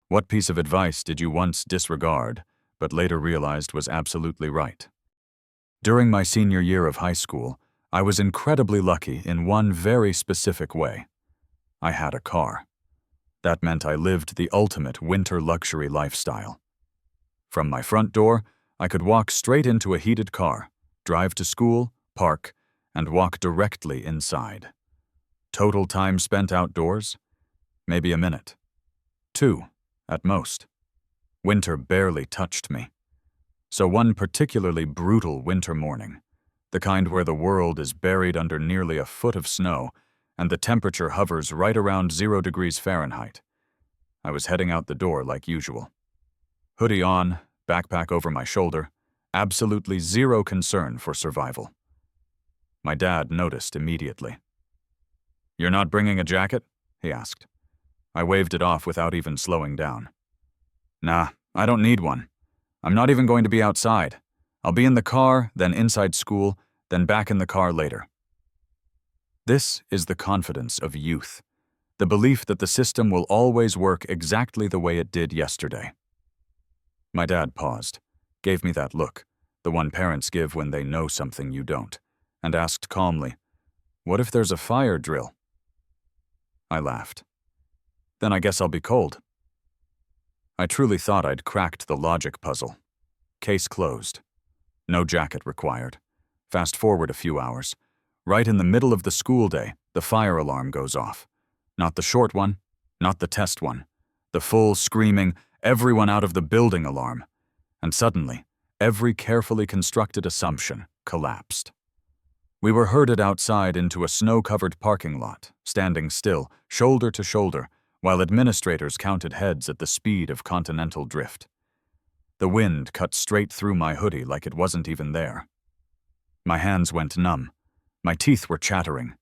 What piece of advice did you once disregard, but later realized was absolutely right? During my senior year of high school, I was incredibly lucky in one very specific way. I had a car. That meant I lived the ultimate winter luxury lifestyle. From my front door, I could walk straight into a heated car, drive to school, park, and walk directly inside. Total time spent outdoors? Maybe a minute. 2, at most. Winter barely touched me. So one particularly brutal winter morning, the kind where the world is buried under nearly a foot of snow and the temperature hovers right around 0 degrees Fahrenheit, I was heading out the door like usual. Hoodie on, backpack over my shoulder, absolutely zero concern for survival. My dad noticed immediately. "You're not bringing a jacket?" he asked. I waved it off without even slowing down. "Nah, I don't need one. I'm not even going to be outside. I'll be in the car, then inside school, then back in the car later." This is the confidence of youth, the belief that the system will always work exactly the way it did yesterday. My dad paused, gave me that look, the one parents give when they know something you don't, and asked calmly, "What if there's a fire drill?" I laughed. "Then I guess I'll be cold." I truly thought I'd cracked the logic puzzle. Case closed. No jacket required. Fast forward a few hours. Right in the middle of the school day, the fire alarm goes off. Not the short one, not the test one. The full, screaming, everyone out of the building alarm. And suddenly, every carefully constructed assumption collapsed. We were herded outside into a snow-covered parking lot, standing still, shoulder to shoulder, while administrators counted heads at the speed of continental drift. The wind cut straight through my hoodie like it wasn't even there. My hands went numb. My teeth were chattering.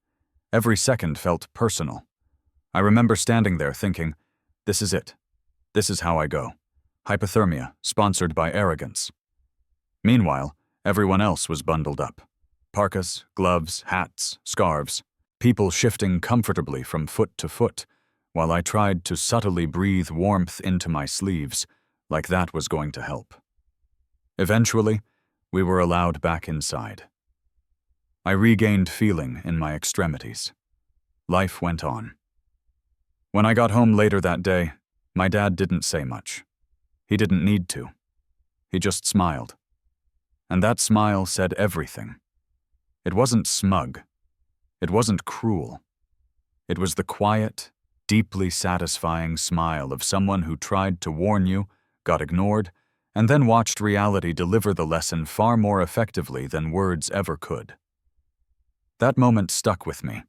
Every second felt personal. I remember standing there thinking, this is it. This is how I go. Hypothermia, sponsored by arrogance. Meanwhile, everyone else was bundled up. Parkas, gloves, hats, scarves, people shifting comfortably from foot to foot, while I tried to subtly breathe warmth into my sleeves, like that was going to help. Eventually, we were allowed back inside. I regained feeling in my extremities. Life went on. When I got home later that day, my dad didn't say much. He didn't need to. He just smiled. And that smile said everything. It wasn't smug. It wasn't cruel. It was the quiet, deeply satisfying smile of someone who tried to warn you, got ignored, and then watched reality deliver the lesson far more effectively than words ever could. That moment stuck with me.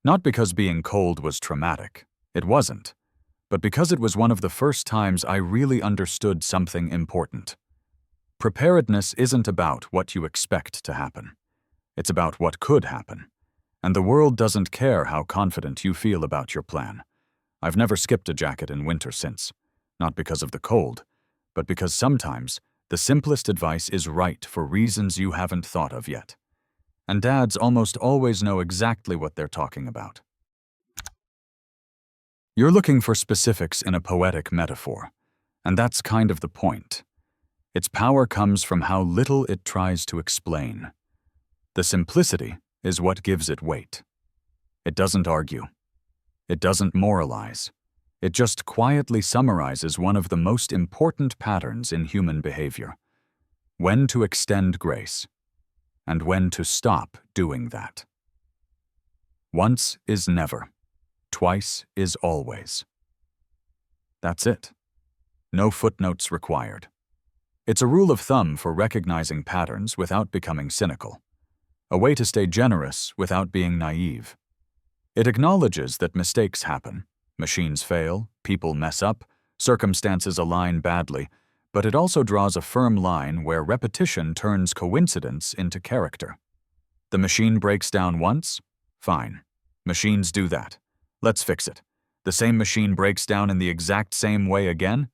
Not because being cold was traumatic. It wasn't. But because it was one of the first times I really understood something important. Preparedness isn't about what you expect to happen. It's about what could happen. And the world doesn't care how confident you feel about your plan. I've never skipped a jacket in winter since. Not because of the cold, but because sometimes the simplest advice is right for reasons you haven't thought of yet. And dads almost always know exactly what they're talking about. You're looking for specifics in a poetic metaphor, and that's kind of the point. Its power comes from how little it tries to explain. The simplicity is what gives it weight. It doesn't argue. It doesn't moralize. It just quietly summarizes one of the most important patterns in human behavior: when to extend grace, and when to stop doing that. Once is never. Twice is always. That's it. No footnotes required. It's a rule of thumb for recognizing patterns without becoming cynical. A way to stay generous without being naive. It acknowledges that mistakes happen, machines fail, people mess up, circumstances align badly, but it also draws a firm line where repetition turns coincidence into character. The machine breaks down once? Fine. Machines do that. Let's fix it. The same machine breaks down in the exact same way again?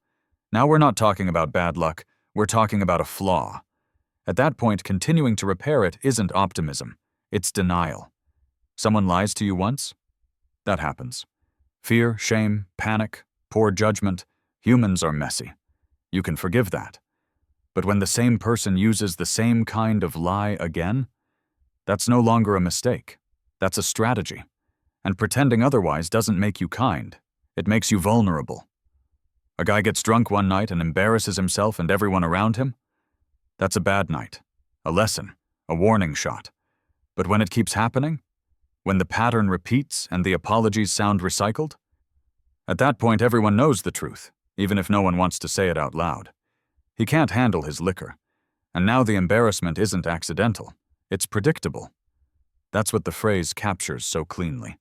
Now we're not talking about bad luck, we're talking about a flaw. At that point, continuing to repair it isn't optimism, it's denial. Someone lies to you once? That happens. Fear, shame, panic, poor judgment, Humans are messy. You can forgive that. But when the same person uses the same kind of lie again, that's no longer a mistake. That's a strategy. And pretending otherwise doesn't make you kind. It makes you vulnerable. A guy gets drunk one night and embarrasses himself and everyone around him. That's a bad night, a lesson, a warning shot. But when it keeps happening, when the pattern repeats and the apologies sound recycled, at that point everyone knows the truth, even if no one wants to say it out loud. He can't handle his liquor, and now the embarrassment isn't accidental, it's predictable. That's what the phrase captures so cleanly.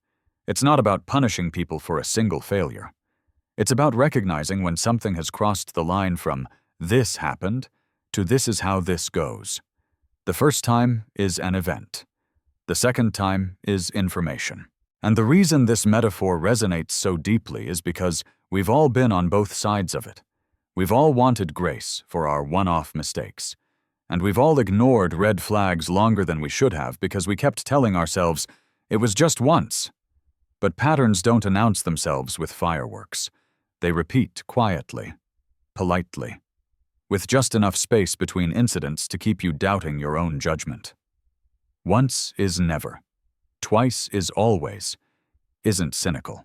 It's not about punishing people for a single failure. It's about recognizing when something has crossed the line from "this happened" to "this is how this goes." The first time is an event. The second time is information. And the reason this metaphor resonates so deeply is because we've all been on both sides of it. We've all wanted grace for our one-off mistakes. And we've all ignored red flags longer than we should have because we kept telling ourselves, it was just once. But patterns don't announce themselves with fireworks. They repeat quietly, politely, with just enough space between incidents to keep you doubting your own judgment. Once is never. Twice is always. Isn't cynical.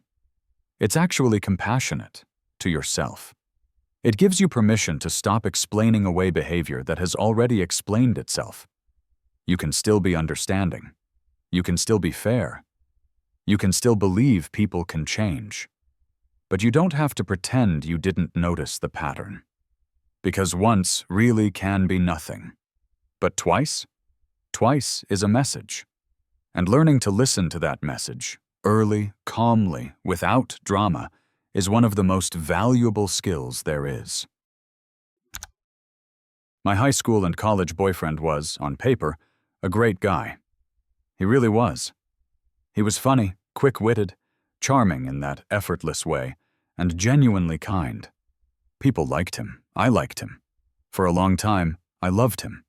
It's actually compassionate to yourself. It gives you permission to stop explaining away behavior that has already explained itself. You can still be understanding. You can still be fair. You can still believe people can change. But you don't have to pretend you didn't notice the pattern. Because once really can be nothing. But twice? Twice is a message. And learning to listen to that message, early, calmly, without drama, is one of the most valuable skills there is. My high school and college boyfriend was, on paper, a great guy. He really was. He was funny, quick-witted, charming in that effortless way, and genuinely kind. People liked him. I liked him. For a long time, I loved him.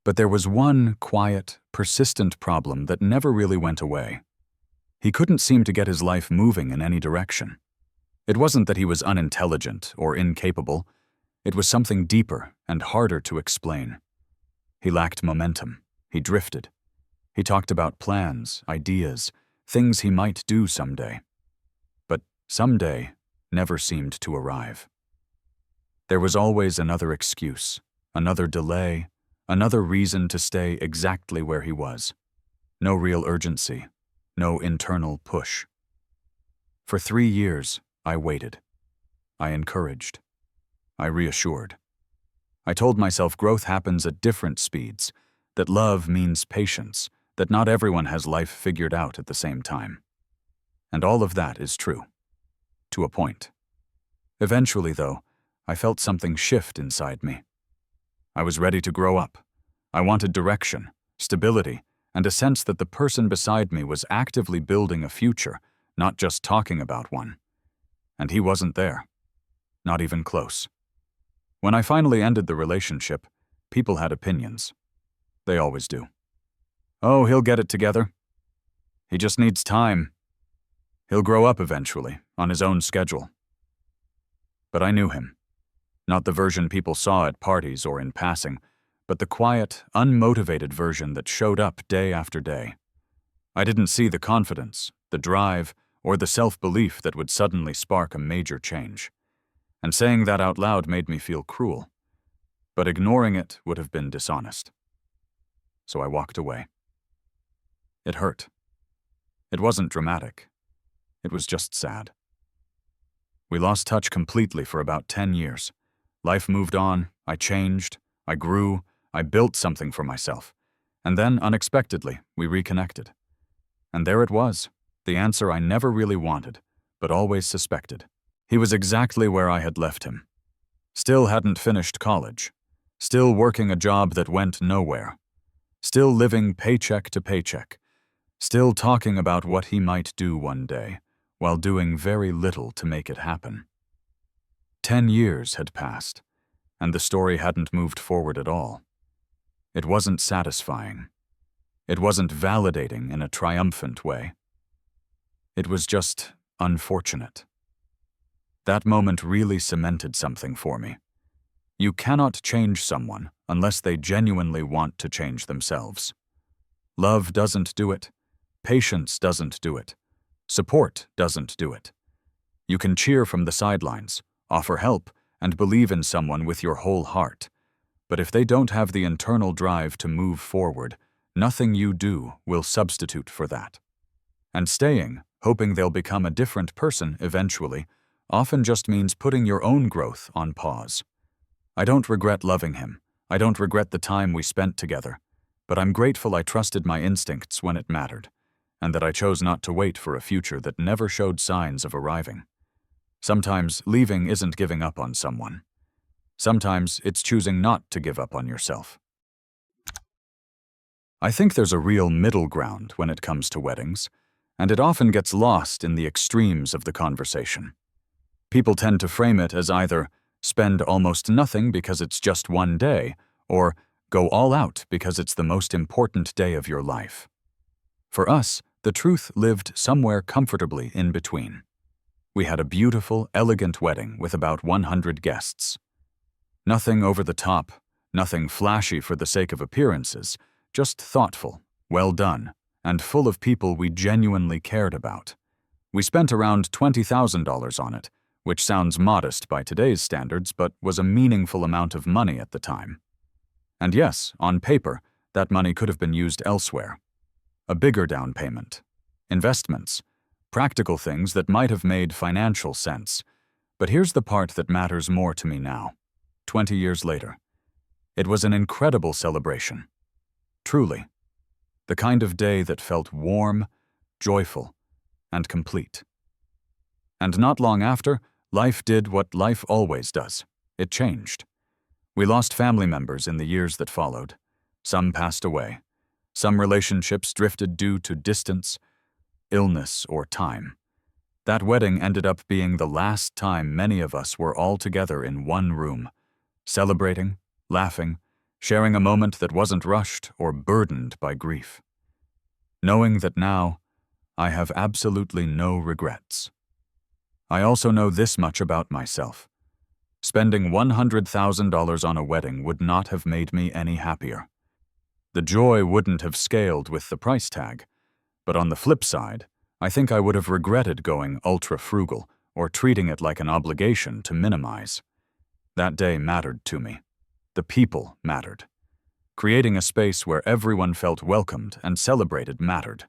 But there was one quiet, persistent problem that never really went away. He couldn't seem to get his life moving in any direction. It wasn't that he was unintelligent or incapable. It was something deeper and harder to explain. He lacked momentum. He drifted. He talked about plans, ideas, things he might do someday. But someday never seemed to arrive. There was always another excuse, another delay, another reason to stay exactly where he was. No real urgency, no internal push. For 3 years, I waited. I encouraged. I reassured. I told myself growth happens at different speeds, that love means patience, that not everyone has life figured out at the same time. And all of that is true. To a point. Eventually, though, I felt something shift inside me. I was ready to grow up. I wanted direction, stability, and a sense that the person beside me was actively building a future, not just talking about one. And he wasn't there. Not even close. When I finally ended the relationship, people had opinions. They always do. Oh, he'll get it together. He just needs time. He'll grow up eventually, on his own schedule. But I knew him. Not the version people saw at parties or in passing, but the quiet, unmotivated version that showed up day after day. I didn't see the confidence, the drive, or the self-belief that would suddenly spark a major change. And saying that out loud made me feel cruel. But ignoring it would have been dishonest. So I walked away. It hurt. It wasn't dramatic. It was just sad. We lost touch completely for about 10 years. Life moved on, I changed, I grew, I built something for myself. And then, unexpectedly, we reconnected. And there it was, the answer I never really wanted, but always suspected. He was exactly where I had left him. Still hadn't finished college. Still working a job that went nowhere. Still living paycheck to paycheck. Still talking about what he might do one day, while doing very little to make it happen. 10 years had passed, and the story hadn't moved forward at all. It wasn't satisfying. It wasn't validating in a triumphant way. It was just unfortunate. That moment really cemented something for me. You cannot change someone unless they genuinely want to change themselves. Love doesn't do it. Patience doesn't do it. Support doesn't do it. You can cheer from the sidelines, offer help, and believe in someone with your whole heart. But if they don't have the internal drive to move forward, nothing you do will substitute for that. And staying, hoping they'll become a different person eventually, often just means putting your own growth on pause. I don't regret loving him. I don't regret the time we spent together. But I'm grateful I trusted my instincts when it mattered, and that I chose not to wait for a future that never showed signs of arriving. Sometimes leaving isn't giving up on someone. Sometimes it's choosing not to give up on yourself. I think there's a real middle ground when it comes to weddings, and it often gets lost in the extremes of the conversation. People tend to frame it as either spend almost nothing because it's just one day, or go all out because it's the most important day of your life. For us, the truth lived somewhere comfortably in between. We had a beautiful, elegant wedding with about 100 guests. Nothing over the top, nothing flashy for the sake of appearances, just thoughtful, well done, and full of people we genuinely cared about. We spent around $20,000 on it, which sounds modest by today's standards, but was a meaningful amount of money at the time. And yes, on paper, that money could have been used elsewhere. A bigger down payment, investments, practical things that might have made financial sense. But here's the part that matters more to me now, 20 years later. It was an incredible celebration. Truly. The kind of day that felt warm, joyful, and complete. And not long after, life did what life always does. It changed. We lost family members in the years that followed. Some passed away. Some relationships drifted due to distance, illness, or time. That wedding ended up being the last time many of us were all together in one room, celebrating, laughing, sharing a moment that wasn't rushed or burdened by grief. Knowing that now, I have absolutely no regrets. I also know this much about myself. Spending $100,000 on a wedding would not have made me any happier. The joy wouldn't have scaled with the price tag, but on the flip side, I think I would have regretted going ultra-frugal or treating it like an obligation to minimize. That day mattered to me. The people mattered. Creating a space where everyone felt welcomed and celebrated mattered.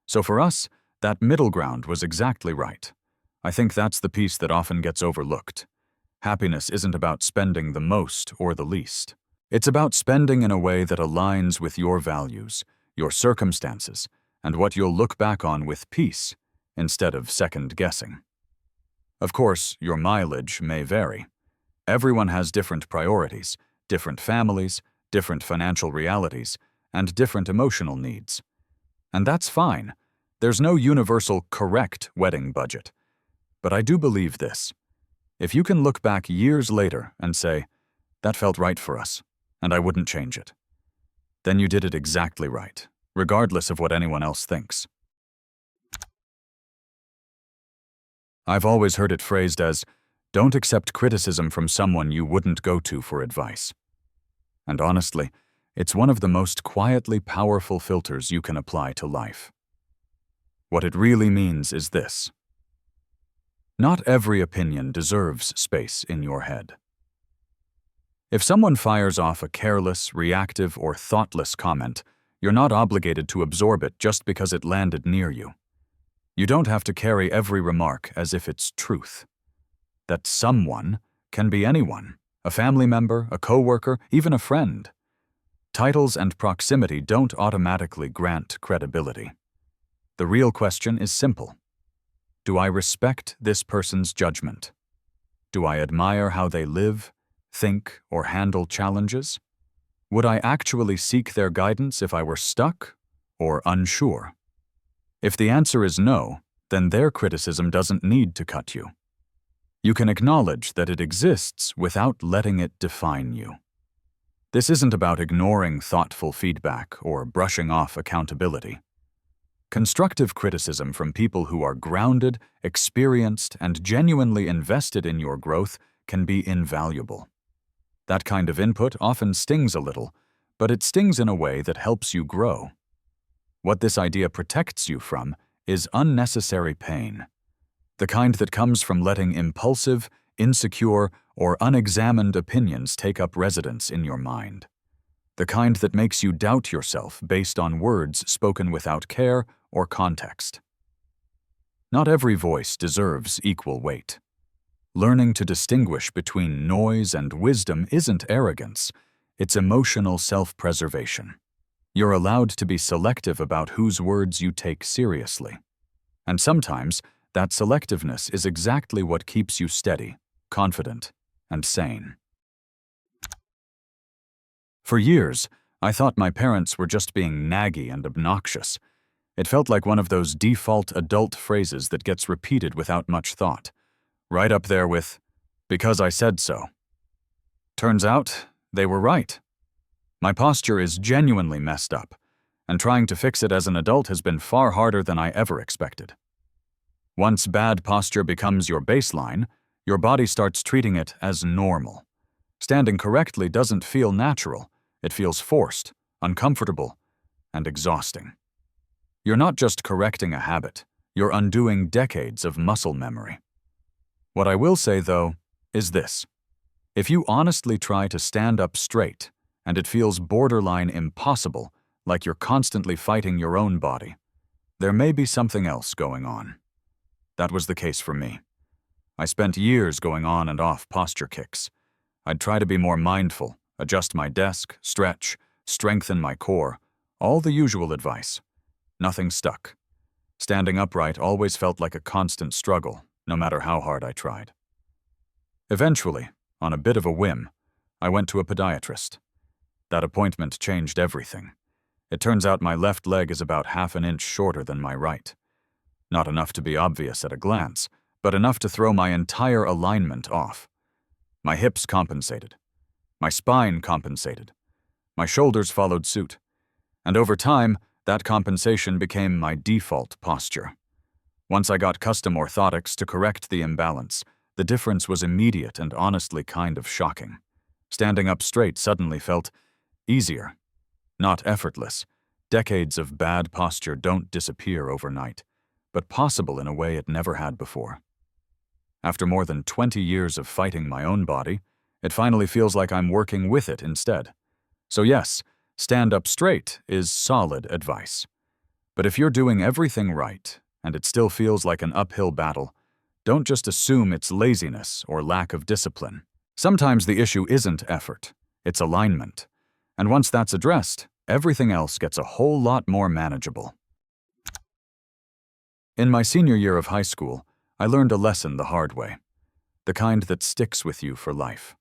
So for us, that middle ground was exactly right. I think that's the piece that often gets overlooked. Happiness isn't about spending the most or the least. It's about spending in a way that aligns with your values, your circumstances, and what you'll look back on with peace instead of second-guessing. Of course, your mileage may vary. Everyone has different priorities, different families, different financial realities, and different emotional needs. And that's fine. There's no universal correct wedding budget. But I do believe this. If you can look back years later and say, that felt right for us, and I wouldn't change it, then you did it exactly right, regardless of what anyone else thinks. I've always heard it phrased as, don't accept criticism from someone you wouldn't go to for advice. And honestly, it's one of the most quietly powerful filters you can apply to life. What it really means is this. Not every opinion deserves space in your head. If someone fires off a careless, reactive, or thoughtless comment, you're not obligated to absorb it just because it landed near you. You don't have to carry every remark as if it's truth. That someone can be anyone, a family member, a coworker, even a friend. Titles and proximity don't automatically grant credibility. The real question is simple. Do I respect this person's judgment? Do I admire how they live, think, or handle challenges? Would I actually seek their guidance if I were stuck or unsure? If the answer is no, then their criticism doesn't need to cut you. You can acknowledge that it exists without letting it define you. This isn't about ignoring thoughtful feedback or brushing off accountability. Constructive criticism from people who are grounded, experienced, and genuinely invested in your growth can be invaluable. That kind of input often stings a little, but it stings in a way that helps you grow. What this idea protects you from is unnecessary pain, the kind that comes from letting impulsive, insecure, or unexamined opinions take up residence in your mind. The kind that makes you doubt yourself based on words spoken without care or context. Not every voice deserves equal weight. Learning to distinguish between noise and wisdom isn't arrogance, it's emotional self-preservation. You're allowed to be selective about whose words you take seriously. And sometimes, that selectiveness is exactly what keeps you steady, confident, and sane. For years, I thought my parents were just being naggy and obnoxious. It felt like one of those default adult phrases that gets repeated without much thought, right up there with, "because I said so." Turns out, they were right. My posture is genuinely messed up, and trying to fix it as an adult has been far harder than I ever expected. Once bad posture becomes your baseline, your body starts treating it as normal. Standing correctly doesn't feel natural. It feels forced, uncomfortable, and exhausting. You're not just correcting a habit, you're undoing decades of muscle memory. What I will say, though, is this. If you honestly try to stand up straight, and it feels borderline impossible, like you're constantly fighting your own body, there may be something else going on. That was the case for me. I spent years going on and off posture kicks. I'd try to be more mindful, adjust my desk, stretch, strengthen my core, all the usual advice. Nothing stuck. Standing upright always felt like a constant struggle, no matter how hard I tried. Eventually, on a bit of a whim, I went to a podiatrist. That appointment changed everything. It turns out my left leg is about half an inch shorter than my right. Not enough to be obvious at a glance, but enough to throw my entire alignment off. My hips compensated. My spine compensated. My shoulders followed suit. And over time, that compensation became my default posture. Once I got custom orthotics to correct the imbalance, the difference was immediate and honestly kind of shocking. Standing up straight suddenly felt easier, not effortless. Decades of bad posture don't disappear overnight, but possible in a way it never had before. After more than 20 years of fighting my own body, it finally feels like I'm working with it instead. So yes, stand up straight is solid advice. But if you're doing everything right, and it still feels like an uphill battle, don't just assume it's laziness or lack of discipline. Sometimes the issue isn't effort, it's alignment. And once that's addressed, everything else gets a whole lot more manageable. In my senior year of high school, I learned a lesson the hard way, the kind that sticks with you for life.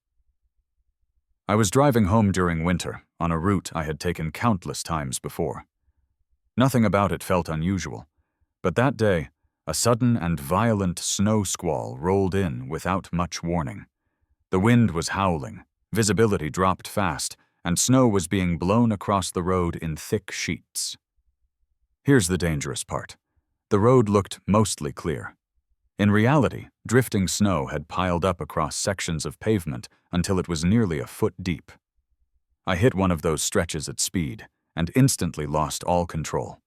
I was driving home during winter on a route I had taken countless times before. Nothing about it felt unusual, but that day, a sudden and violent snow squall rolled in without much warning. The wind was howling, visibility dropped fast, and snow was being blown across the road in thick sheets. Here's the dangerous part. The road looked mostly clear. In reality, drifting snow had piled up across sections of pavement until it was nearly a foot deep. I hit one of those stretches at speed and instantly lost all control.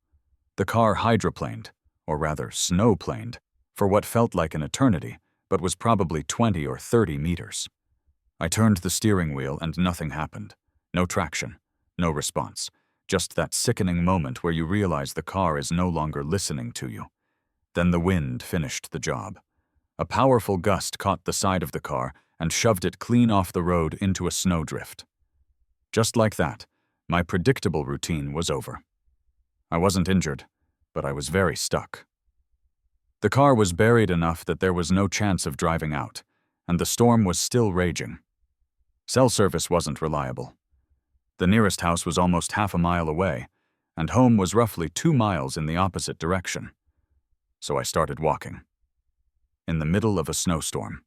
The car hydroplaned, or rather snowplaned, for what felt like an eternity, but was probably 20 or 30 meters. I turned the steering wheel and nothing happened. No traction, no response, just that sickening moment where you realize the car is no longer listening to you. Then the wind finished the job. A powerful gust caught the side of the car and shoved it clean off the road into a snowdrift. Just like that, my predictable routine was over. I wasn't injured, but I was very stuck. The car was buried enough that there was no chance of driving out, and the storm was still raging. Cell service wasn't reliable. The nearest house was almost half a mile away, and home was roughly 2 miles in the opposite direction. So I started walking. In the middle of a snowstorm.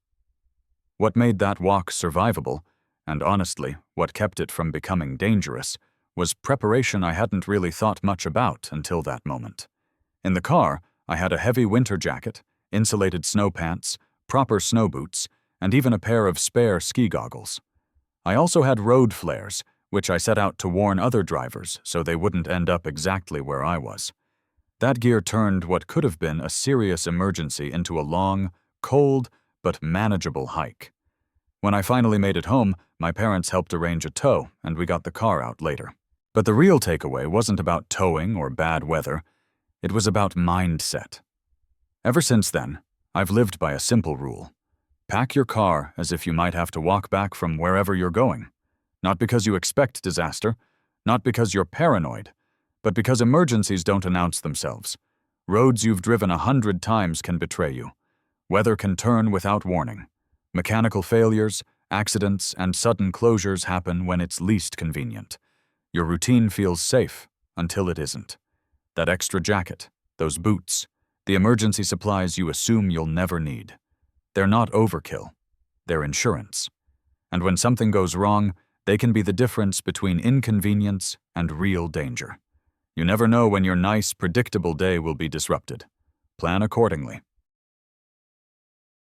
What made that walk survivable, and honestly, what kept it from becoming dangerous, was preparation I hadn't really thought much about until that moment. In the car, I had a heavy winter jacket, insulated snow pants, proper snow boots, and even a pair of spare ski goggles. I also had road flares, which I set out to warn other drivers so they wouldn't end up exactly where I was. That gear turned what could have been a serious emergency into a long, cold, but manageable hike. When I finally made it home, my parents helped arrange a tow, and we got the car out later. But the real takeaway wasn't about towing or bad weather. It was about mindset. Ever since then, I've lived by a simple rule. Pack your car as if you might have to walk back from wherever you're going. Not because you expect disaster, not because you're paranoid, but because emergencies don't announce themselves. Roads you've driven 100 times can betray you. Weather can turn without warning. Mechanical failures, accidents, and sudden closures happen when it's least convenient. Your routine feels safe until it isn't. That extra jacket, those boots, the emergency supplies you assume you'll never need. They're not overkill. They're insurance. And when something goes wrong, they can be the difference between inconvenience and real danger. You never know when your nice, predictable day will be disrupted. Plan accordingly.